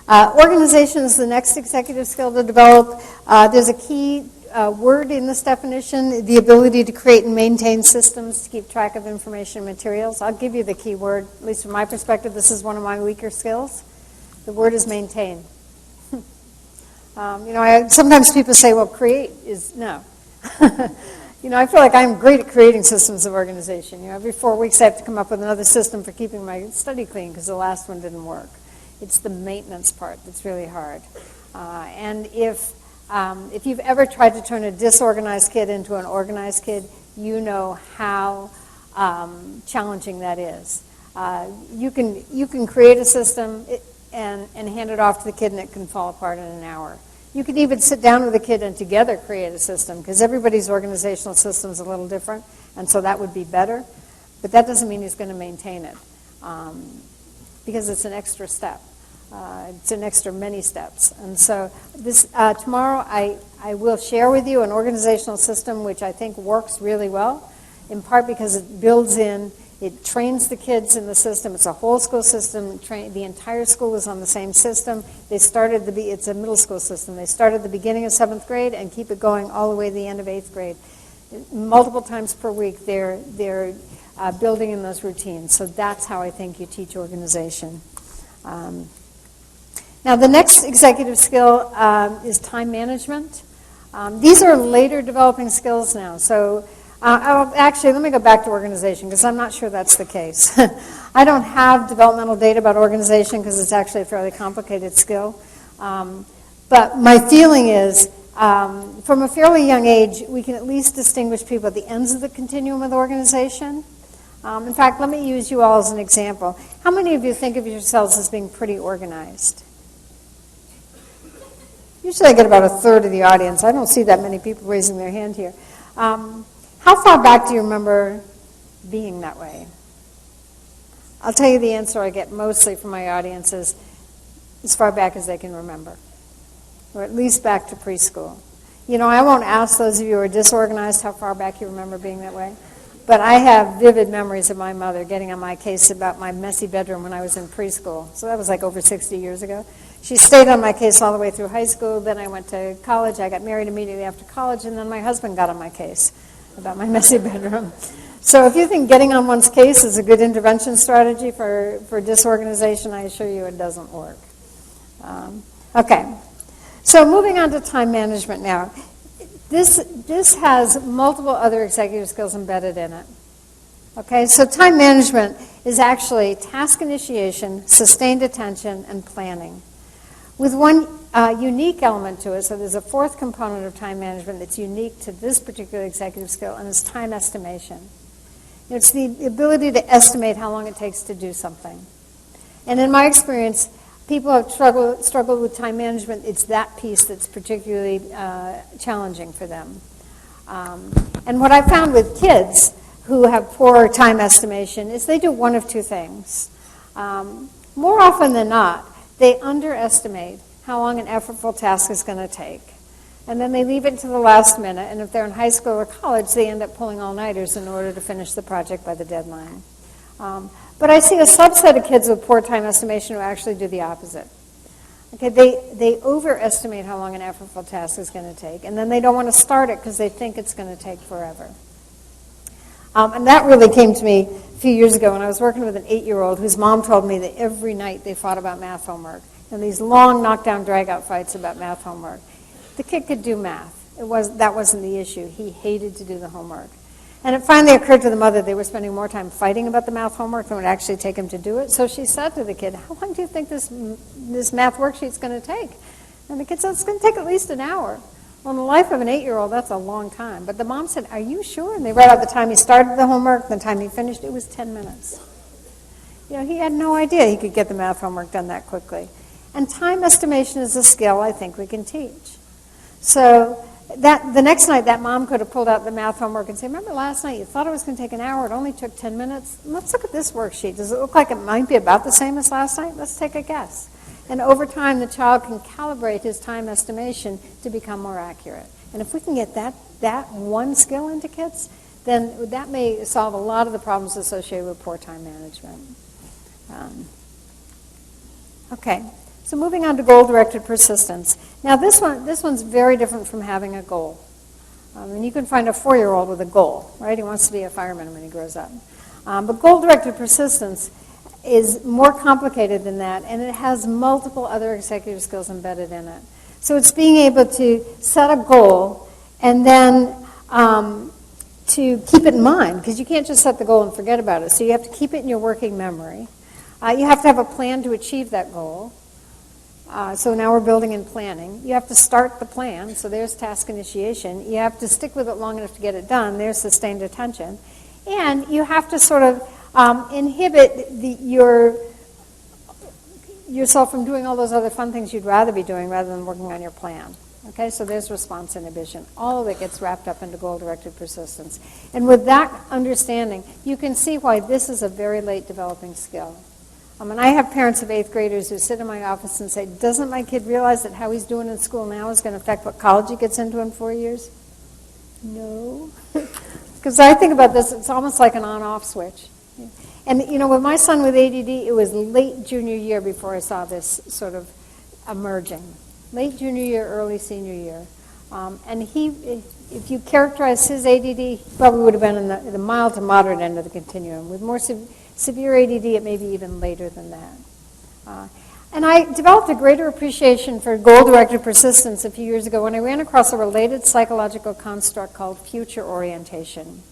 Organization is the next executive skill to develop. There's a key word in this definition, the ability to create and maintain systems to keep track of information and materials. I'll give you the key word, at least from my perspective. This is one of my weaker skills. The word is maintain. Sometimes people say, well, create is, no. I feel like I'm great at creating systems of organization. Every 4 weeks I have to come up with another system for keeping my study clean because the last one didn't work. It's the maintenance part that's really hard. And if you've ever tried to turn a disorganized kid into an organized kid, you know how challenging that is. You can create a system and hand it off to the kid and it can fall apart in an hour. You can even sit down with a kid and together create a system because everybody's organizational system is a little different, and so that would be better. But that doesn't mean he's going to maintain it because it's an extra step. It's an extra many steps. And so tomorrow I will share with you an organizational system which I think works really well, in part because it builds in, it trains the kids in the system. It's a whole school system. The entire school is on the same system. It's a middle school system. They start at the beginning of 7th grade and keep it going all the way to the end of 8th grade. Multiple times per week they're building in those routines. So that's how I think you teach organization. Now the next executive skill is time management. These are later developing skills now. So actually, let me go back to organization because I'm not sure that's the case. I don't have developmental data about organization because it's actually a fairly complicated skill. But my feeling is from a fairly young age, we can at least distinguish people at the ends of the continuum of the organization. In fact, let me use you all as an example. How many of you think of yourselves as being pretty organized? Usually I get about a third of the audience. I don't see that many people raising their hand here. How far back do you remember being that way? I'll tell you the answer I get mostly from my audience is as far back as they can remember, or at least back to preschool. I won't ask those of you who are disorganized how far back you remember being that way, but I have vivid memories of my mother getting on my case about my messy bedroom when I was in preschool. So that was like over 60 years ago. She stayed on my case all the way through high school. Then I went to college. I got married immediately after college, and then my husband got on my case about my messy bedroom. So if you think getting on one's case is a good intervention strategy for disorganization, I assure you it doesn't work. Okay, so moving on to time management now. This has multiple other executive skills embedded in it. Okay, so time management is actually task initiation, sustained attention, and planning. With one unique element to it, so there's a fourth component of time management that's unique to this particular executive skill, and it's time estimation. It's the ability to estimate how long it takes to do something. And in my experience, people have struggled with time management. It's that piece that's particularly challenging for them. And what I found with kids who have poor time estimation is they do one of two things. More often than not, they underestimate how long an effortful task is going to take. And then they leave it to the last minute, and if they're in high school or college, they end up pulling all-nighters in order to finish the project by the deadline. But I see a subset of kids with poor time estimation who actually do the opposite. Okay, they overestimate how long an effortful task is going to take, and then they don't want to start it because they think it's going to take forever. And that really came to me a few years ago when I was working with an 8-year-old whose mom told me that every night they fought about math homework, and these long knockdown drag-out fights about math homework. The kid could do math. That wasn't the issue. He hated to do the homework. And it finally occurred to the mother they were spending more time fighting about the math homework than would actually take him to do it. So she said to the kid, how long do you think this math worksheet's going to take? And the kid said, it's going to take at least an hour. Well, in the life of an 8-year-old, that's a long time. But the mom said, are you sure? And they read out the time he started the homework, the time he finished. It was 10 minutes. He had no idea he could get the math homework done that quickly. And time estimation is a skill I think we can teach. So the next night, that mom could have pulled out the math homework and said, remember last night you thought it was going to take an hour, it only took 10 minutes? Let's look at this worksheet. Does it look like it might be about the same as last night? Let's take a guess. And over time, the child can calibrate his time estimation to become more accurate. And if we can get that one skill into kids, then that may solve a lot of the problems associated with poor time management. Okay, So moving on to goal-directed persistence. Now this one's very different from having a goal. And you can find a 4-year-old with a goal, right? He wants to be a fireman when he grows up. But goal-directed persistence is more complicated than that, and it has multiple other executive skills embedded in it. So it's being able to set a goal and then to keep it in mind, because you can't just set the goal and forget about it. So you have to keep it in your working memory. You have to have a plan to achieve that goal. So now we're building and planning. You have to start the plan, so there's task initiation. You have to stick with it long enough to get it done. There's sustained attention. And you have to sort of inhibit yourself from doing all those other fun things you'd rather be doing rather than working on your plan. Okay, so there's response inhibition. All of it gets wrapped up into goal-directed persistence. And with that understanding, you can see why this is a very late developing skill. And I have parents of 8th graders who sit in my office and say, doesn't my kid realize that how he's doing in school now is going to affect what college he gets into in 4 years? No. Because I think about this, it's almost like an on-off switch. And, you know, with my son with ADD, it was late junior year before I saw this sort of emerging. Late junior year, early senior year. And if you characterize his ADD, he probably would have been in the mild to moderate end of the continuum. With more severe ADD, it may be even later than that. And I developed a greater appreciation for goal-directed persistence a few years ago when I ran across a related psychological construct called future orientation.